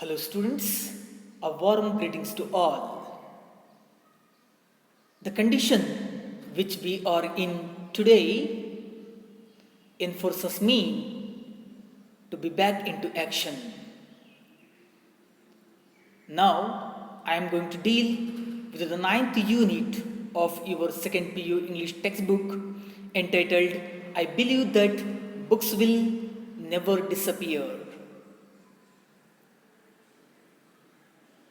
Hello, students. A warm greetings to all. The condition which we are in today enforces me to be back into action. Now, I am going to deal with the ninth unit of your second PU English textbook entitled I Believe That Books Will Never Disappear.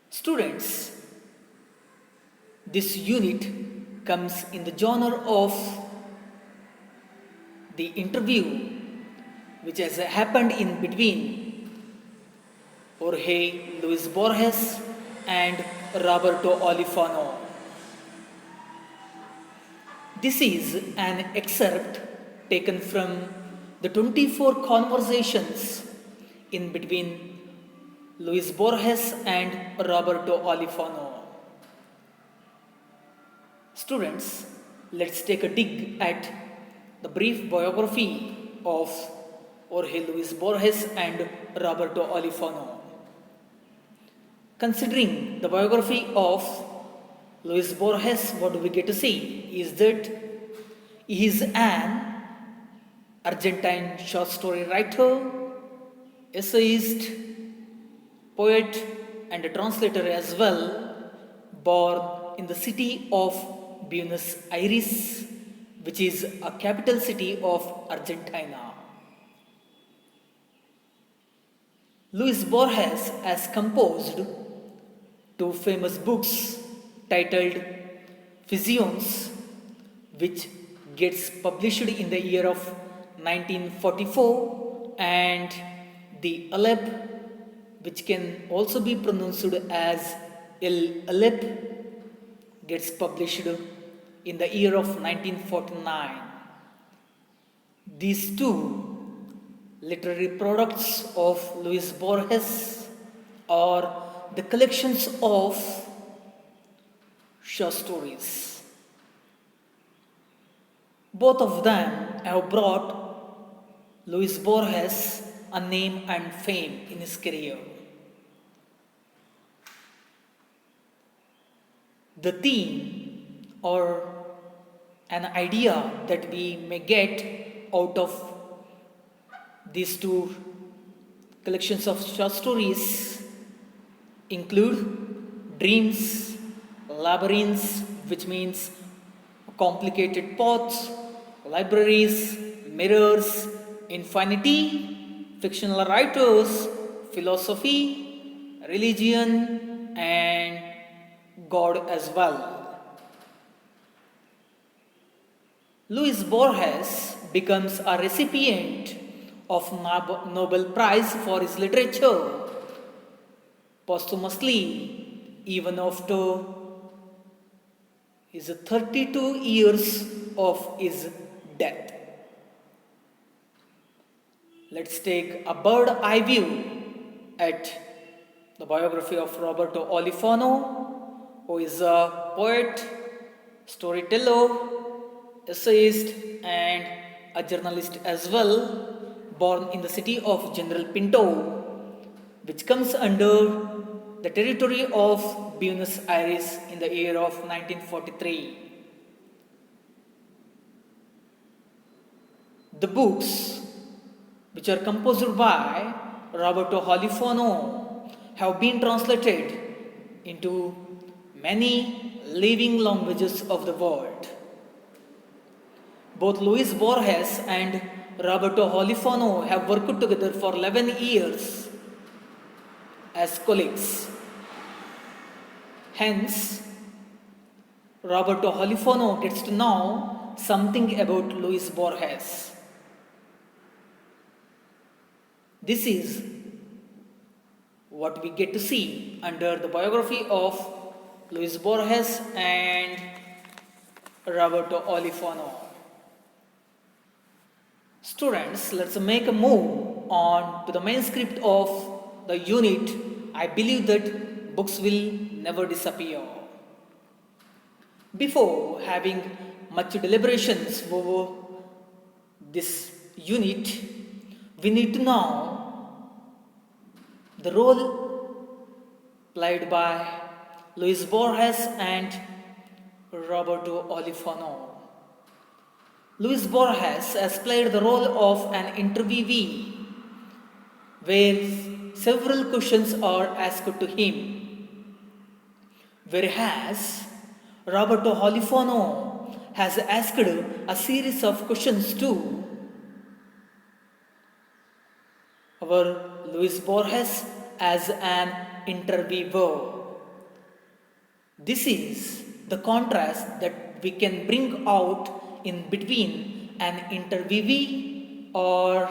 Students, this unit comes in the genre of the interview which has happened in between Jorge Luis Borges and Roberto Olifano. This is an excerpt taken from the 24 conversations in between Luis Borges and Roberto Olifano. Students, let's take a dig at the brief biography of Jorge Luis Borges and Roberto Olifano. Considering the biography of Luis Borges, what do we get to see is that he is an Argentine short story writer, essayist, poet, and a translator as well, born in the city of Buenos Aires, which is a capital city of Argentina. Luis Borges has composed two famous books titled Visions, which gets published in the year of 1944, and The Aleph, which can also be pronounced as El Aleph, gets published in the year of 1949. These two literary products of Luis Borges are the collections of short stories. Both of them have brought Luis Borges a name and fame in his career. The theme or an idea that we may get out of these two collections of short stories include dreams, labyrinths, which means complicated paths, libraries, mirrors, infinity, fictional writers, philosophy, religion, and God as well. Luis Borges becomes a recipient of Nobel Prize for his literature posthumously, even after his 32 years of his death. Let's take a bird eye view at the biography of Roberto Olifano, who is a poet, storyteller, essayist, and a journalist as well, born in the city of General Pinto, which comes under the territory of Buenos Aires in the year of 1943. The books, which are composed by Roberto Olifano, have been translated into many living languages of the world. Both Luis Borges and Roberto Olifano have worked together for 11 years as colleagues. Hence, Roberto Olifano gets to know something about Luis Borges. This is what we get to see under the biography of Luis Borges and Roberto Olifano. Students, let's make a move on to the main script of the unit. I believe that books will never disappear. Before having much deliberations over this unit, we need to know the role played by Luis Borges and Roberto Olifano. Luis Borges has played the role of an interviewee where several questions are asked to him, whereas Roberto Olifano has asked a series of questions to our Luis Borges as an interviewer. This is the contrast that we can bring out in between an interviewee or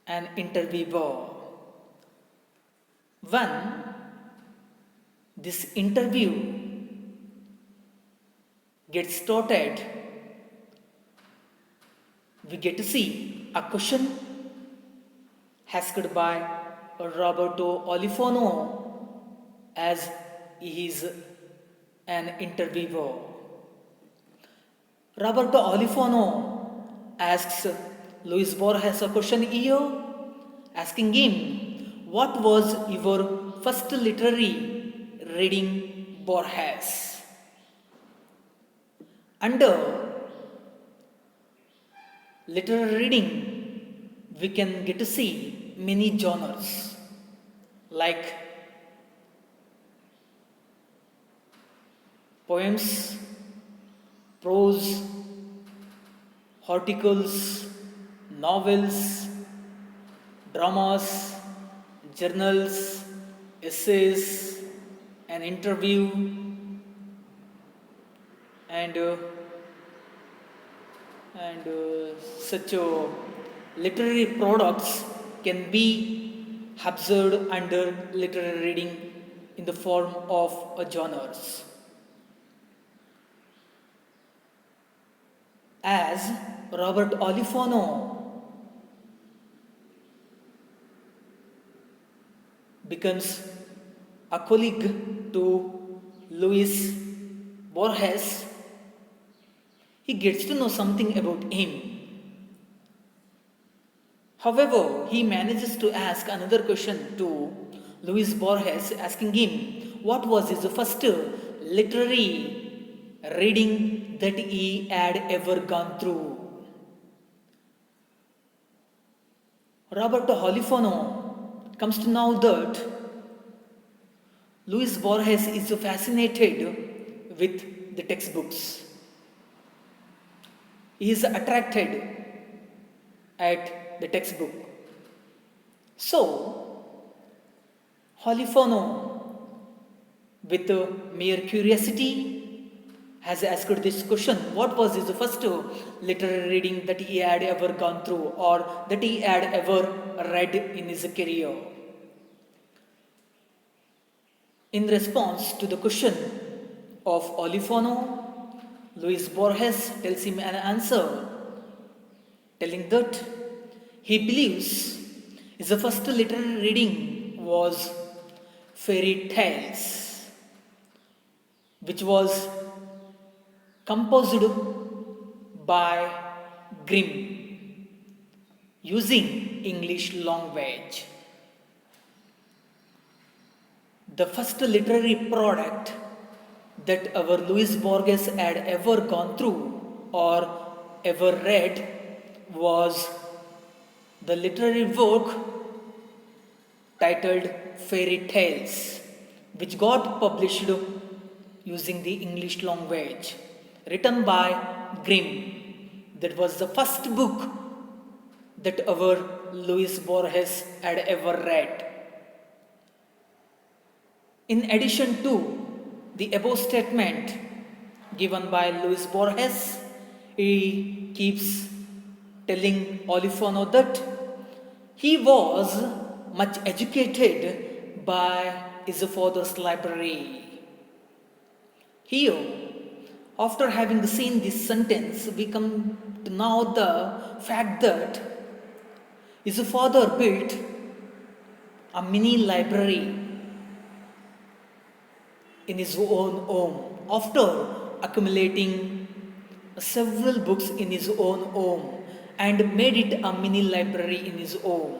an interviewer. When this interview gets started, we get to see a question asked by Roberto Olifano as he is an interviewer. Roberto Olifano asks Luis Borges a question here, asking him, what was your first literary reading, Borges? Under literary reading, we can get to see many genres like poems, prose, articles, novels, dramas, journals, essays, an interview, and such literary products can be observed under literary reading in the form of genres. As Robert Olifano becomes a colleague to Luis Borges, he gets to know something about him. However, he manages to ask another question to Luis Borges, asking him what was his first literary reading that he had ever gone through. Roberto Olifano comes to know that Luis Borges is fascinated with the textbooks. He is attracted at the textbook. So, Olifano, with mere curiosity, has asked this question, what was his first literary reading that he had ever gone through or that he had ever read in his career? In response to the question of Olifano, Luis Borges tells him an answer, telling that he believes his first literary reading was fairy tales, which was composed by Grimm using English language. The first literary product that our Luis Borges had ever gone through or ever read was the literary work titled Fairy Tales, which got published using the English language, written by Grimm. That was the first book that our Luis Borges had ever read. In addition to the above statement given by Luis Borges, he keeps telling Olifano that he was much educated by his father's library. Here, after having seen this sentence, we come to know the fact that his father built a mini library in his own home after accumulating several books in his own home and made it a mini library in his home.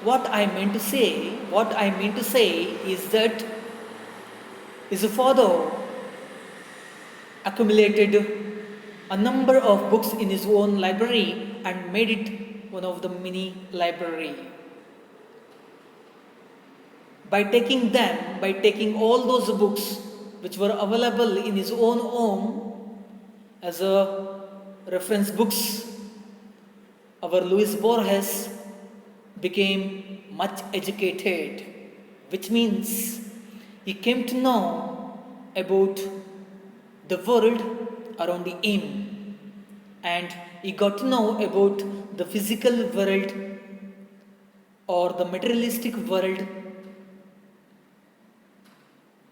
what I mean to say is that his father accumulated a number of books in his own library and made it one of the mini library. By taking all those books which were available in his own home as a reference books, our Luis Borges became much educated, which means he came to know about the world around him, and he got to know about the physical world or the materialistic world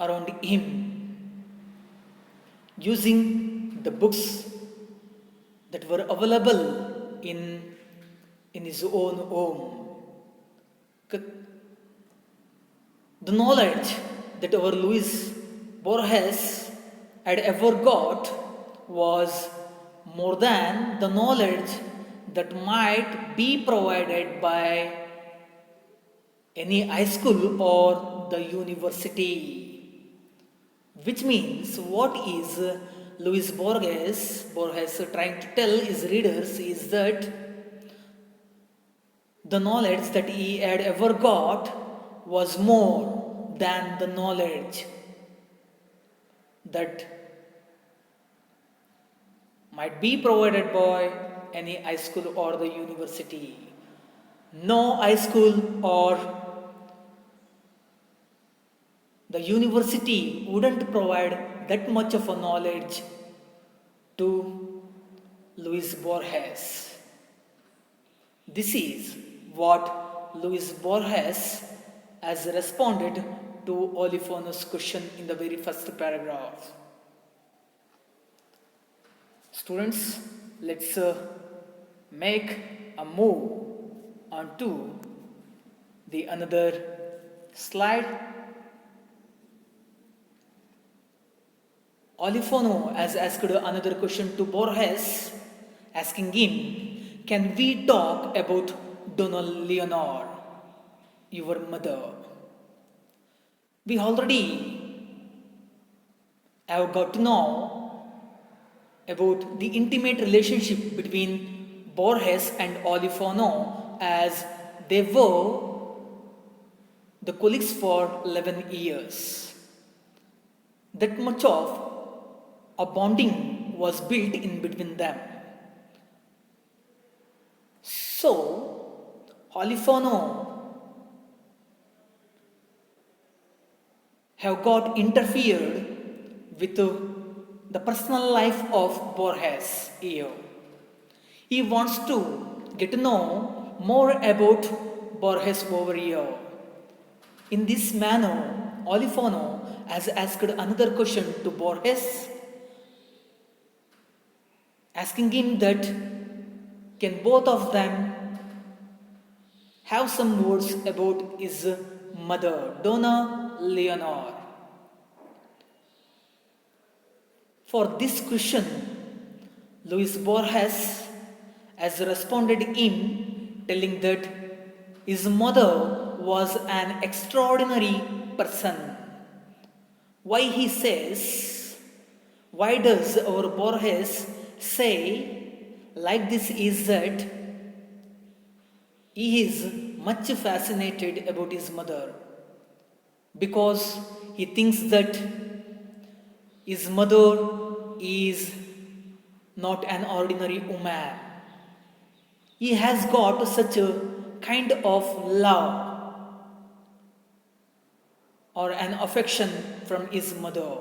around him using the books that were available in his own home. The knowledge that our Luis Borges had ever got was more than the knowledge that might be provided by any high school or the university. Which means, what is Luis Borges trying to tell his readers is that the knowledge that he had ever got was more than the knowledge that might be provided by any high school or the university. No high school or the university wouldn't provide that much of a knowledge to Luis Borges. This is what Luis Borges has responded to Olifano's question in the very first paragraph. Students, let's make a move onto the another slide. Olifano has asked another question to Borges, asking him, can we talk about Donna Leonor, your mother? We already have got to know about the intimate relationship between Borges and Olifano, as they were the colleagues for 11 years. That much of a bonding was built in between them. So, Olifano have got interfered with the personal life of Borges here. He wants to get to know more about Borges over here. In this manner, Olifano has asked another question to Borges, asking him that can both of them have some words about his mother, Donna Leonor. For this question, Luis Borges has responded him telling that his mother was an extraordinary person. Why he says, why does our Borges say like this is that he is much fascinated about his mother, because he thinks that his mother is not an ordinary woman. He has got such a kind of love or an affection from his mother.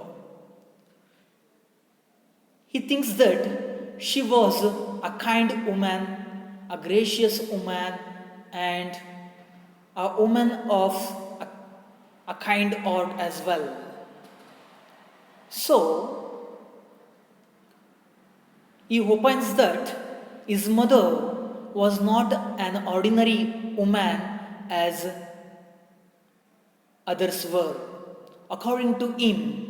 He thinks that she was a kind woman, a gracious woman, and a woman of a kind heart as well. So, he opines that his mother was not an ordinary woman as others were. According to him,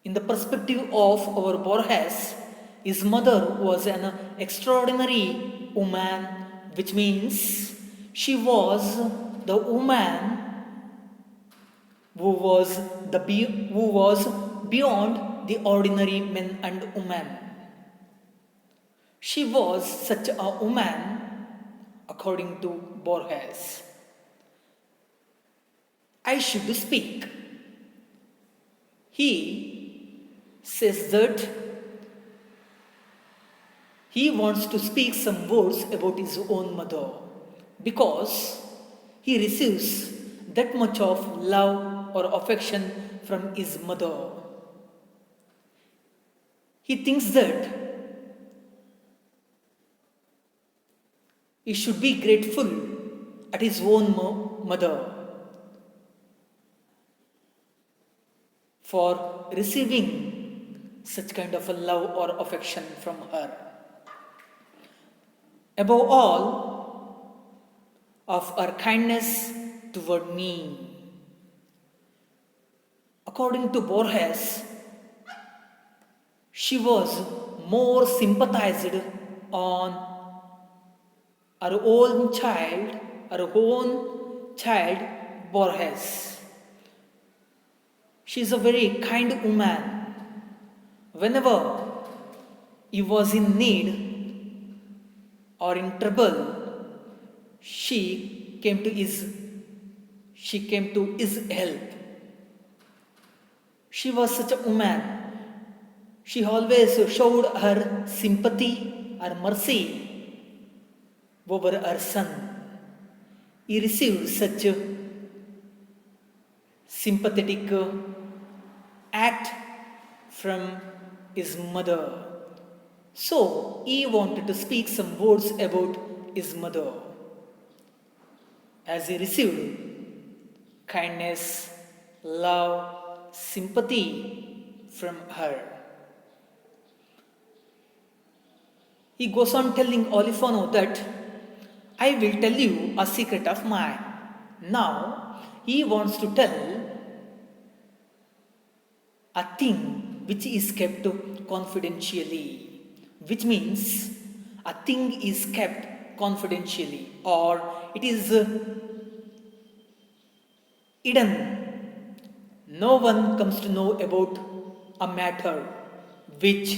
in the perspective of our Borges, his mother was an extraordinary woman, which means She was the woman who was beyond the ordinary men and women. She was such a woman, according to Borges. I should speak. He says that he wants to speak some words about his own mother because he receives that much of love or affection from his mother. He thinks that he should be grateful at his own mother for receiving such kind of a love or affection from her. Above all, of her kindness toward me. According to Borges, she was more sympathized on her own child, Borges. She is a very kind woman. Whenever he was in need or in trouble, she came to his help. She was such a woman. She always showed her sympathy, her mercy over her son. He received such a sympathetic act from his mother. So he wanted to speak some words about his mother as he received kindness, love, sympathy from her. He goes on telling Olifano that I will tell you a secret of mine. Now he wants to tell a thing which is kept confidentially, which means a thing is kept confidentially or it is hidden. No one comes to know about a matter which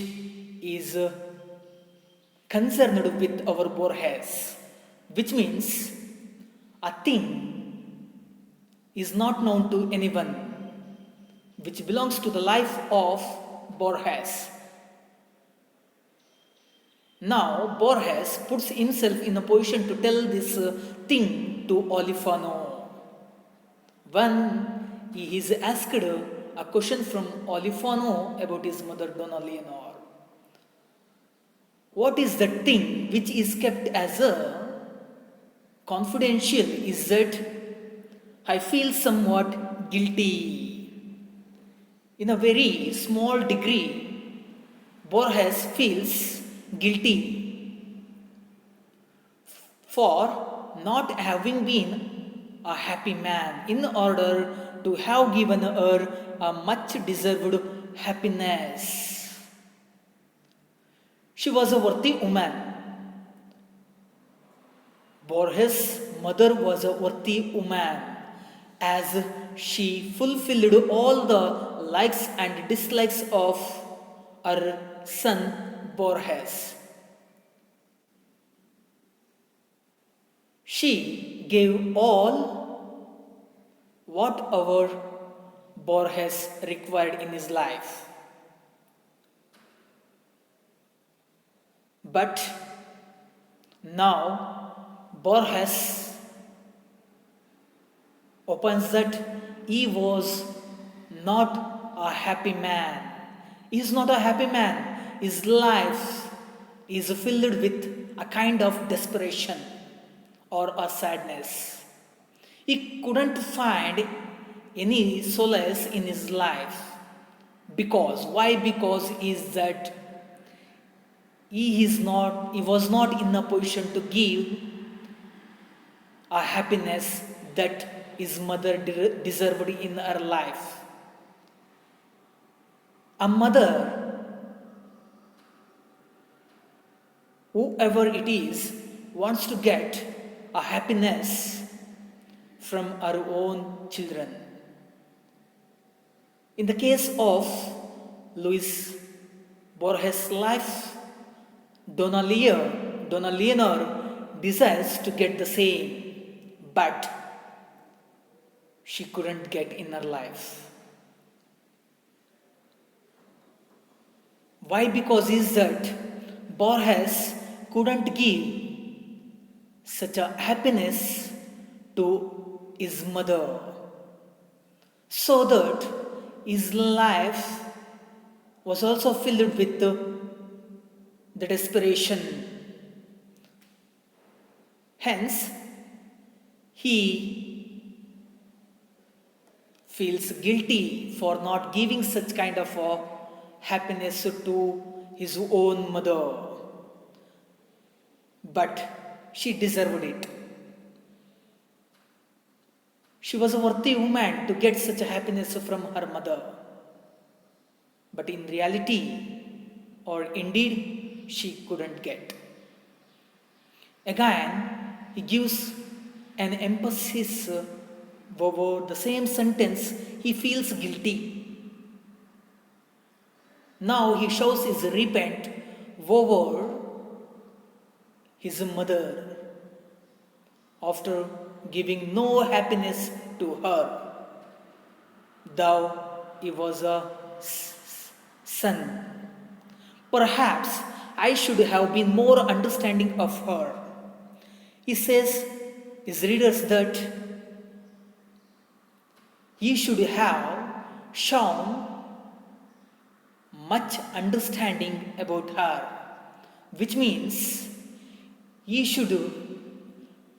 is concerned with our Borges, which means a thing is not known to anyone, which belongs to the life of Borges. Now, Borges puts himself in a position to tell this thing to Olifano. When he is asked a question from Olifano about his mother Donna Leonor, what is the thing which is kept as a confidential is that I feel somewhat guilty. In a very small degree, Borges feels guilty for not having been a happy man in order to have given her a much deserved happiness. She was a worthy woman. Borges' mother was a worthy woman as she fulfilled all the likes and dislikes of her son Borges. She gave all what our Borges required in his life. But now Borges opines that he was not a happy man. He is not a happy man. His life is filled with a kind of desperation or a sadness. He couldn't find any solace in his life. Because why? Because is that he was not in a position to give a happiness that his mother deserved in her life. A mother, whoever it is, wants to get a happiness from our own children. In the case of Luis Borges' life, Donna Leonor desires to get the same, but she couldn't get in her life. Why? Because is that Borges couldn't give such a happiness to his mother, so that his life was also filled with the desperation. Hence, he feels guilty for not giving such kind of a happiness to his own mother. But she deserved it. She was a worthy woman to get such a happiness from her mother. But in reality, or indeed, she couldn't get. Again, he gives an emphasis over the same sentence. He feels guilty. Now he shows his repent over his mother after giving no happiness to her, though he was a son. Perhaps I should have been more understanding of her. He says his readers that he should have shown much understanding about her, which means he should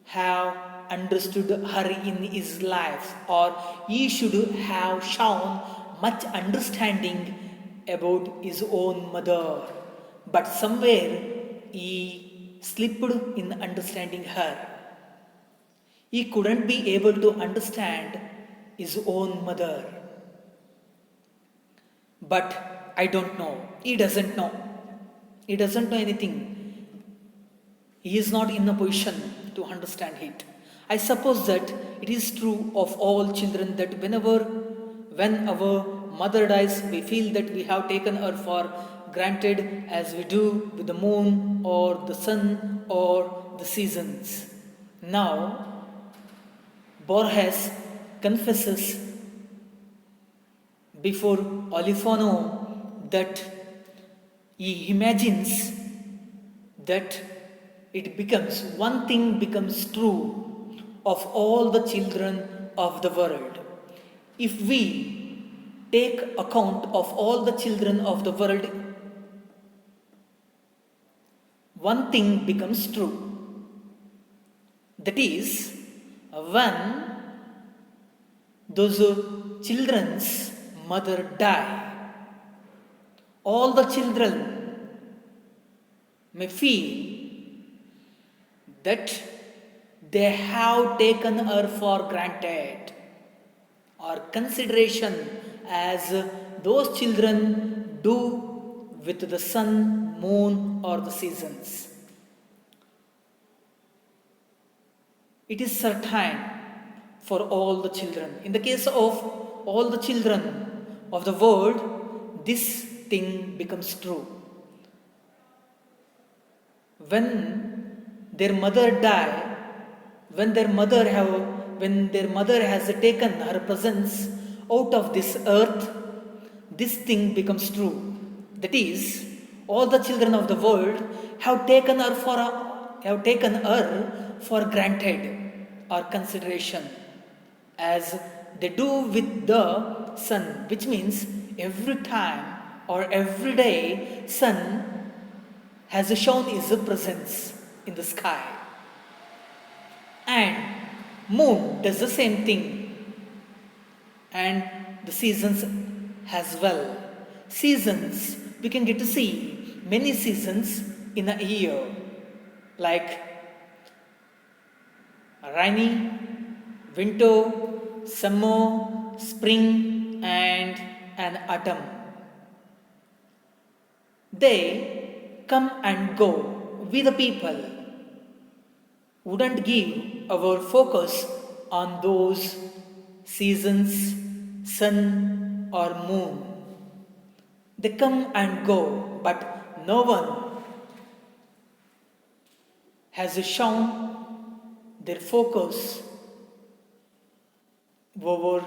have understood her in his life, or he should have shown much understanding about his own mother. But somewhere he slipped in understanding her. He couldn't be able to understand his own mother. But I don't know. He doesn't know. He doesn't know anything. He is not in a position to understand it. I suppose that it is true of all children that when our mother dies, we feel that we have taken her for granted, as we do with the moon or the sun or the seasons. Now, Borges confesses before Olifano that he imagines that one thing becomes true of all the children of the world. If we take account of all the children of the world, one thing becomes true. That is, when those children's mother die, all the children may feel that they have taken her for granted or consideration, as those children do with the sun, moon, or the seasons. It is certain for all the children. In the case of all the children of the world, this thing becomes true. When their mother dies, when their mother has taken her presence out of this earth, this thing becomes true. That is, all the children of the world have taken her for granted or consideration, as they do with the sun, which means every time or every day sun has shown his presence in the sky. And moon does the same thing, and the seasons as well. Seasons, we can get to see many seasons in a year, like rainy, winter, summer, spring, and an autumn. They come and go with the people wouldn't give our focus on those seasons, sun or moon. They come and go, but no one has shown their focus over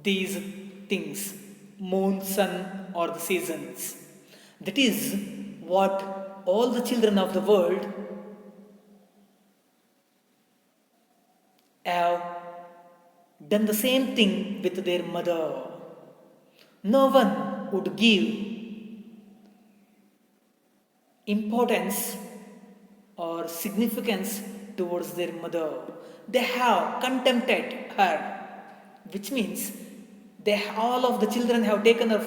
these things, moon, sun, or the seasons. That is what all the children of the world have done the same thing with their mother. No one would give importance or significance towards their mother. They have contempted her, which means all of the children have taken her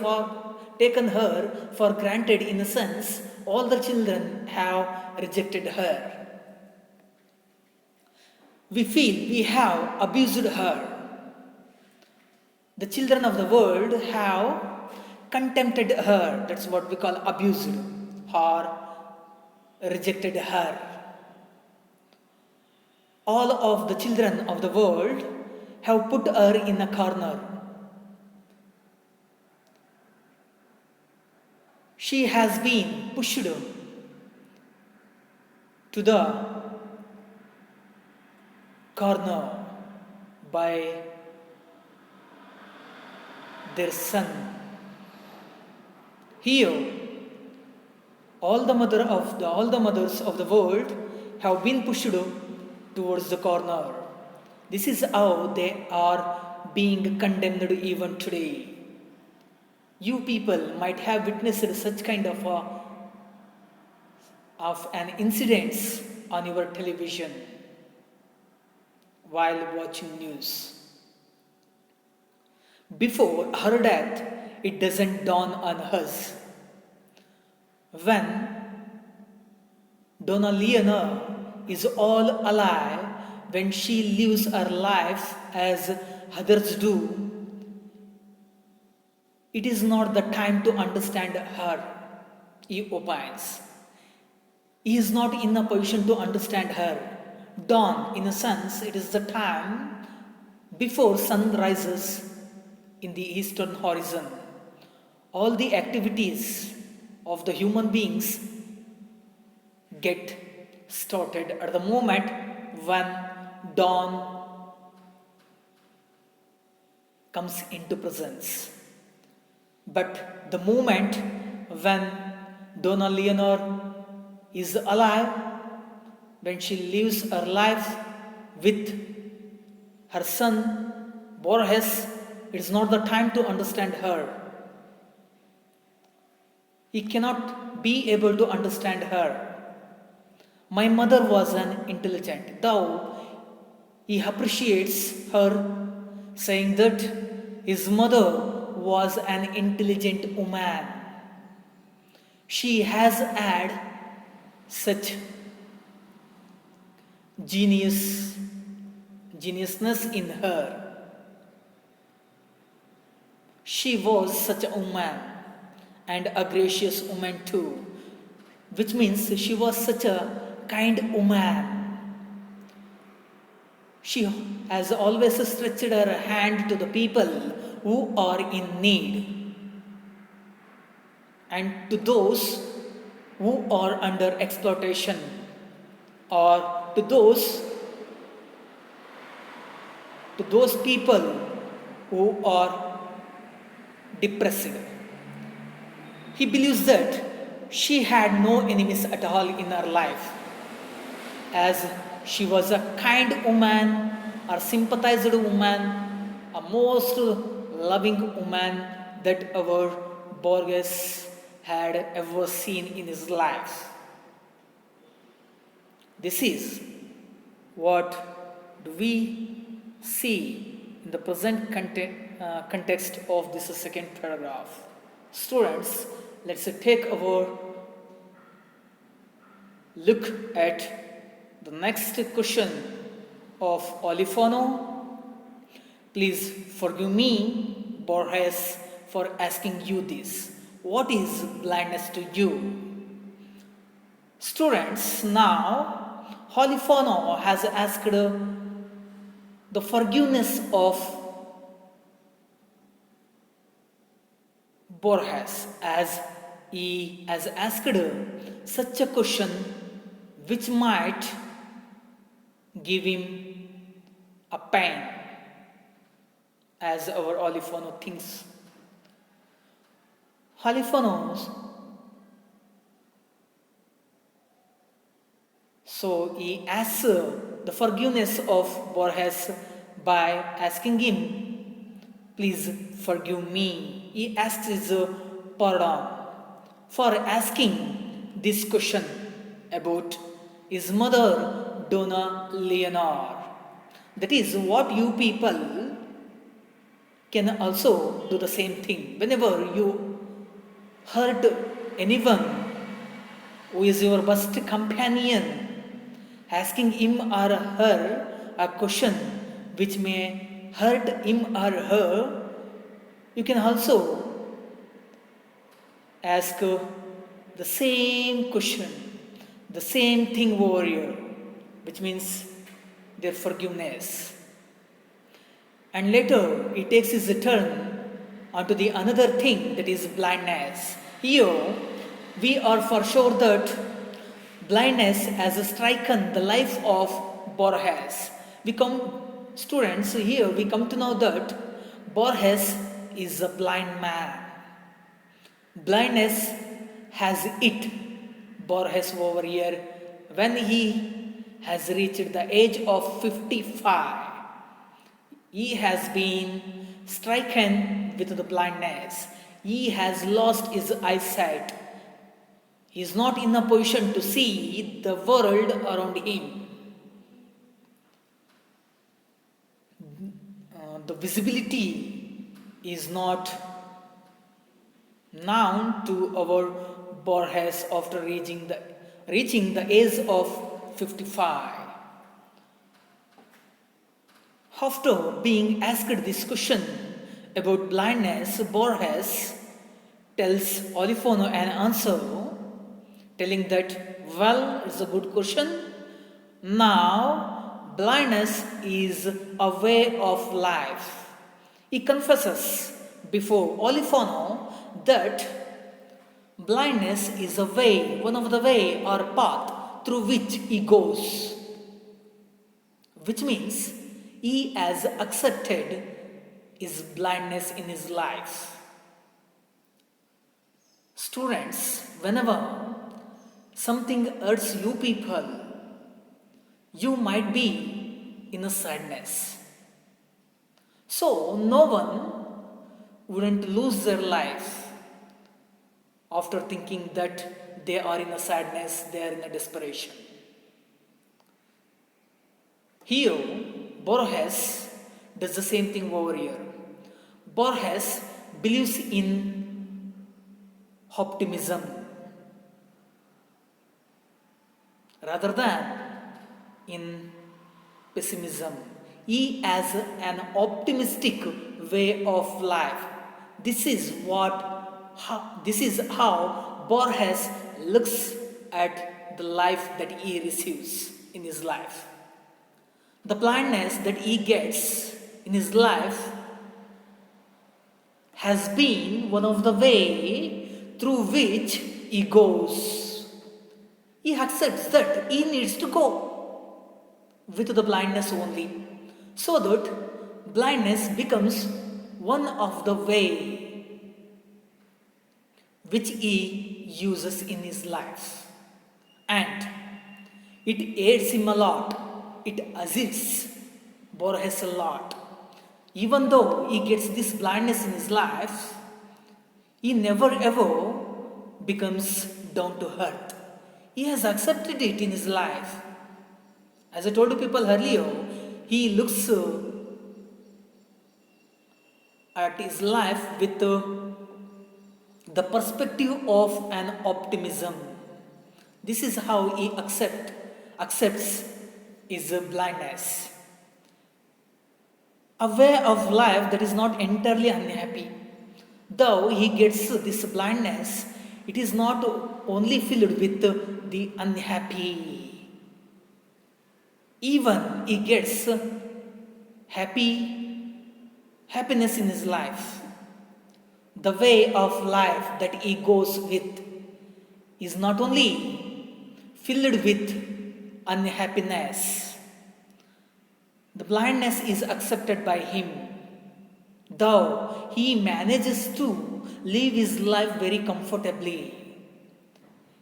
for granted. In a sense, all the children have rejected her. We feel we have abused her. The children of the world have contempted her. That's what we call abused or rejected her. All of the children of the world have put her in a corner. She has been pushed to the corner by their son. Here, all the mothers of the world have been pushed towards the corner. This is how they are being condemned even today. You people might have witnessed such kind of an incidents on your television while watching news. Before her death, it doesn't dawn on us. When Donna Leonor is all alive, when she lives her life as others do, it is not the time to understand her, he opines. He is not in a position to understand her. Dawn, in a sense, it is the time before sun rises in the eastern horizon. All the activities of the human beings get started at the moment when dawn comes into presence. But the moment when Donna Leonor is alive, when she lives her life with her son Borges, it is not the time to understand her. He cannot be able to understand her. My mother was an intelligent, though he appreciates her, saying that his mother was an intelligent woman. She has had such geniusness in her. She was such a woman, and a gracious woman too, which means she was such a kind woman. She has always stretched her hand to the people who are in need and to those who are under exploitation, or to those people who are depressed. He believes that she had no enemies at all in her life, as she was a kind woman, or sympathized woman, a most loving woman that our Borges had ever seen in his life. This is what do we see in the present context of this second paragraph. Students, let's take our look at the next question of Olifano. Please forgive me, Borges, for asking you this. What is blindness to you? Students, now Polyphono has asked the forgiveness of Borges, as he has asked such a question which might give him a pain, as our Polyphono thinks. Polyphonos, so he asks the forgiveness of Borges by asking him, please forgive me. He asks his pardon for asking this question about his mother, Donna Leonor. That is what you people can also do the same thing. Whenever you hurt anyone who is your best companion, asking him or her a question which may hurt him or her, you can also ask the same question, the same thing over here, which means their forgiveness. And later he takes his turn onto the another thing, that is blindness. Here we are for sure that blindness has stricken the life of Borges. We come students here, we come to know that Borges is a blind man. Blindness has hit Borges over here when he has reached the age of 55. He has been stricken with the blindness. He has lost his eyesight. He is not in a position to see the world around him. The visibility is not known to our Borges after reaching the age of 55. After being asked this question about blindness, Borges tells Polyphono an answer, telling that, well, it's a good question. Now, blindness is a way of life. He confesses before Polyphono that blindness is a way, one of the way or path through which he goes. Which means he has accepted his blindness in his life. Students, whenever something hurts you people, you might be in a sadness. So no one wouldn't lose their life after thinking that they are in a sadness, they are in a desperation. Here, Borges does the same thing over here. Borges believes in optimism rather than in pessimism. He has an optimistic way of life. This is how Borges looks at the life that he receives in his life. The blindness that he gets in his life has been one of the way through which he goes. He accepts that he needs to go with the blindness only, so that blindness becomes one of the way which he uses in his life. And it aids him a lot. It assists Borges a lot. Even though he gets this blindness in his life, he never ever becomes down to earth. He has accepted it in his life. As I told you people earlier, he looks at his life with the perspective of an optimism. This is how he accepts his blindness. A way of life that is not entirely unhappy. Though he gets this blindness, it is not only filled with the unhappy. even he gets happiness in his life. The way of life that he goes with is not only filled with unhappiness. The blindness is accepted by him, though he manages to live his life very comfortably.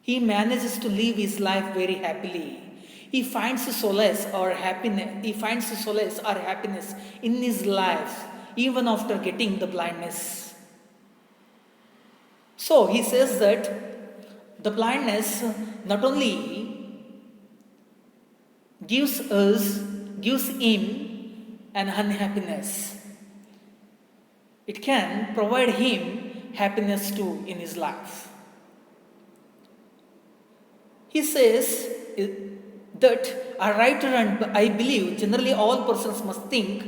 He manages to live his life very happily. He finds solace or happiness. He finds solace or happiness in his life, even after getting the blindness. So he says that the blindness not only gives him an unhappiness, it can provide him happiness too in his life. He says that a writer, and I believe generally all persons must think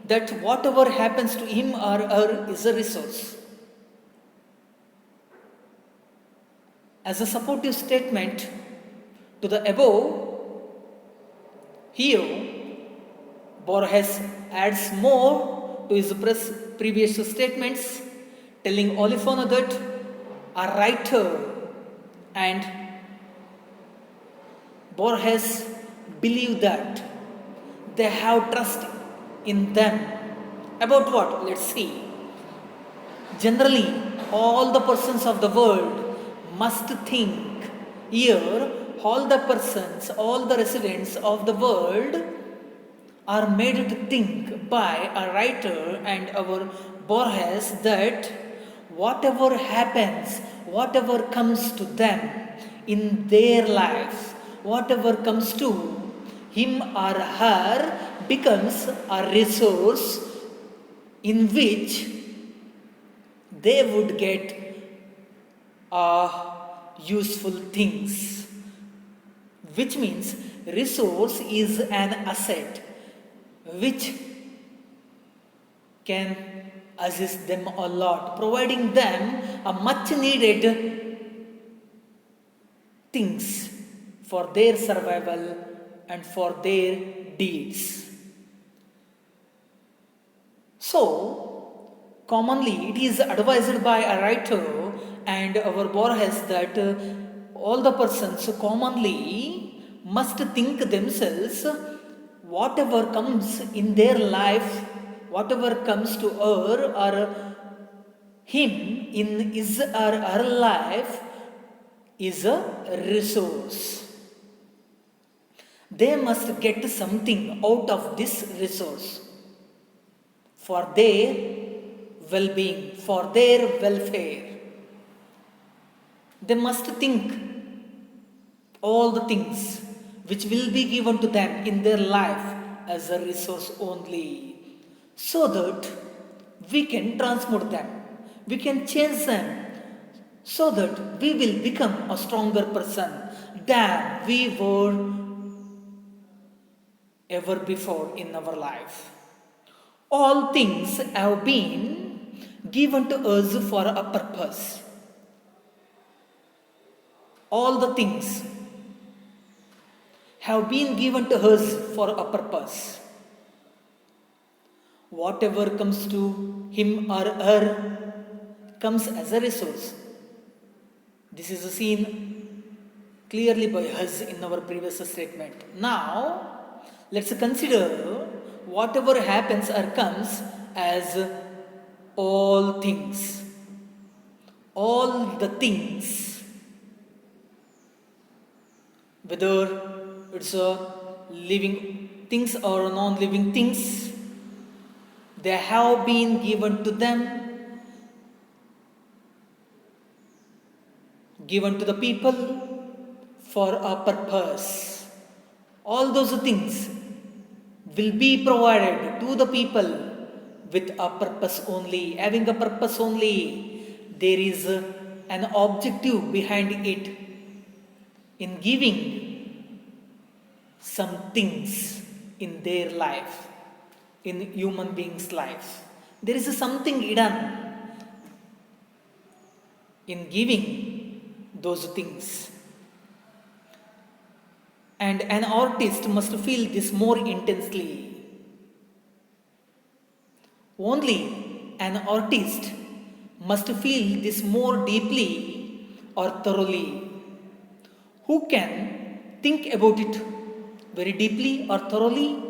that whatever happens to him or her is a resource. As a supportive statement to the above, here Borges adds more to his previous statements, telling Olifano that a writer and Borges believe that they have trust in them. About what? Let's see. Generally, all the persons of the world must think. Here, all the persons, all the residents of the world are made to think by a writer and our Borges that whatever happens, whatever comes to them in their lives, whatever comes to him or her becomes a resource in which they would get useful things, which means resource is an asset which can assist them a lot, providing them a much needed things for their survival and for their deeds. So, commonly it is advised by a writer and our Borges that all the persons commonly must think themselves whatever comes in their life, whatever comes to her or him in his or her life is a resource. They must get something out of this resource for their well-being, for their welfare. They must think all the things which will be given to them in their life as a resource only, so that we can transmute them, we can change them, so that we will become a stronger person than we were ever before in our life. All things have been given to us for a purpose. All the things have been given to us for a purpose. Whatever comes to him or her comes as a resource. This is seen clearly by us in our previous statement. Now, let's consider whatever happens or comes as all things. All the things, whether it's living things or non-living things, they have been given to them, given to the people for a purpose. All those things will be provided to the people with a purpose only, having a purpose only. There is an objective behind it in giving some things in their life, in human beings' life. There is something hidden in giving those things. and an artist must feel this more intensely. Only an artist must feel this more deeply or thoroughly. Who can think about it very deeply or thoroughly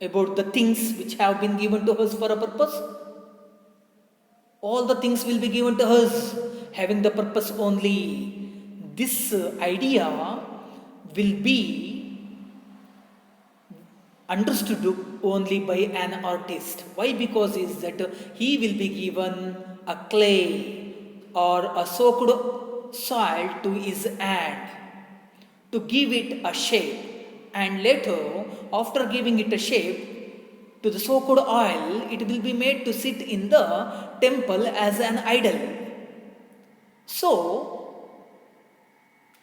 about the things which have been given to us for a purpose? All the things will be given to us having the purpose only. This idea will be understood only by an artist. Why? Because is that he will be given a clay or a soaked soil to his hand to give it a shape, and later, after giving it a shape to the soaked oil, it will be made to sit in the temple as an idol. So,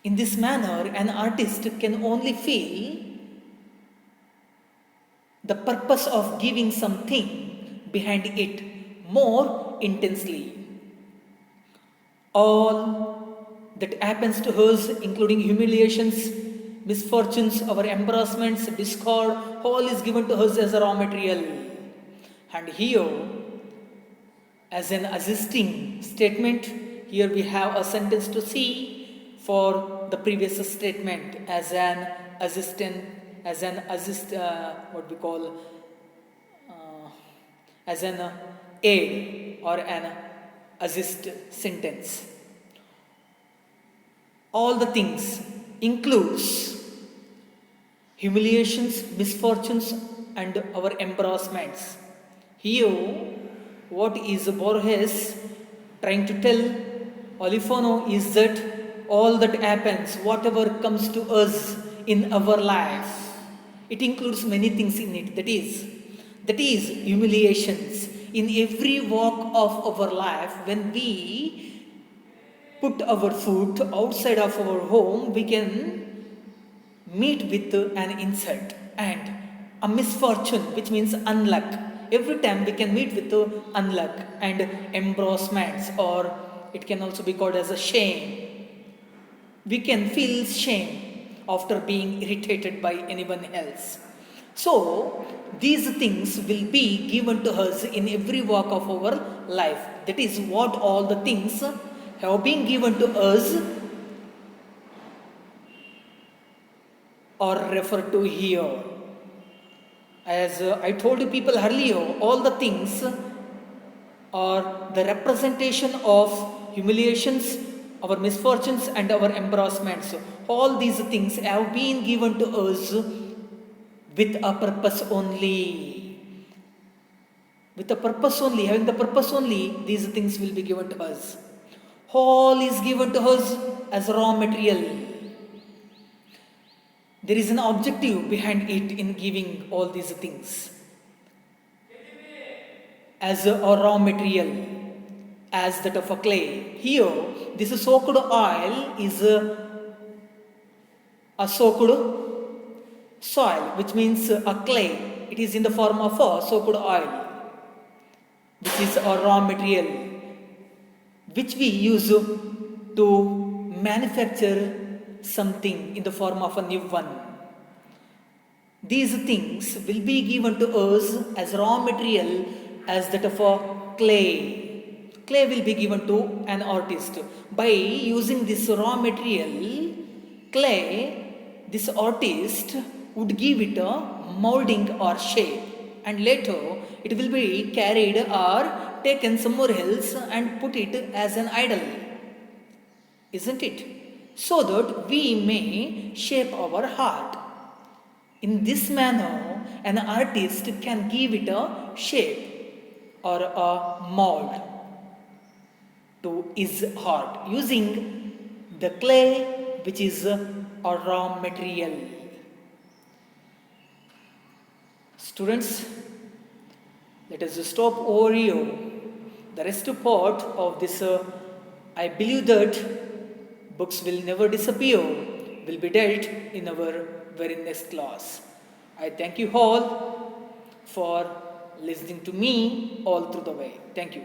in this manner, an artist can only feel the purpose of giving something behind it more intensely. All that happens to us, including humiliations, misfortunes, our embarrassments, discord, all is given to us as a raw material. And here, as an assisting statement, here we have a sentence to see for the previous statement as an assistant, what we call as an aid or an assist sentence. All the things includes humiliations, misfortunes, and our embarrassments. Here, what is Borges trying to tell Olifano is that all that happens, whatever comes to us in our life, it includes many things in it. That is humiliations. In every walk of our life, when we put our foot outside of our home, we can meet with an insult and a misfortune, which means unluck. Every time we can meet with unluck and embarrassments, or it can also be called as a shame. We can feel shame after being irritated by anyone else. So, these things will be given to us in every walk of our life. That is what all the things have been given to us or referred to here. As I told you people earlier, all the things are the representation of humiliations, our misfortunes, and our embarrassments. All these things have been given to us with a purpose only. With a purpose only, having the purpose only, these things will be given to us. All is given to us as raw material. There is an objective behind it in giving all these things. As a raw material, as that of a clay. Here, this soaked oil is a soaked soil, which means a clay. It is in the form of a soaked oil, which is a raw material, which we use to manufacture something in the form of a new one. These things will be given to us as raw material, as that of a clay. Clay will be given to an artist. By using this raw material, clay, this artist would give it a molding or shape, and later it will be carried or taken somewhere else and put it as an idol. Isn't it? So that we may shape our heart. In this manner, an artist can give it a shape or a mold to his heart using the clay, which is a raw material. Students, let us stop over here. The rest part of this, I believe that books will never disappear, will be dealt in our very next class. I thank you all for listening to me all through the way. Thank you.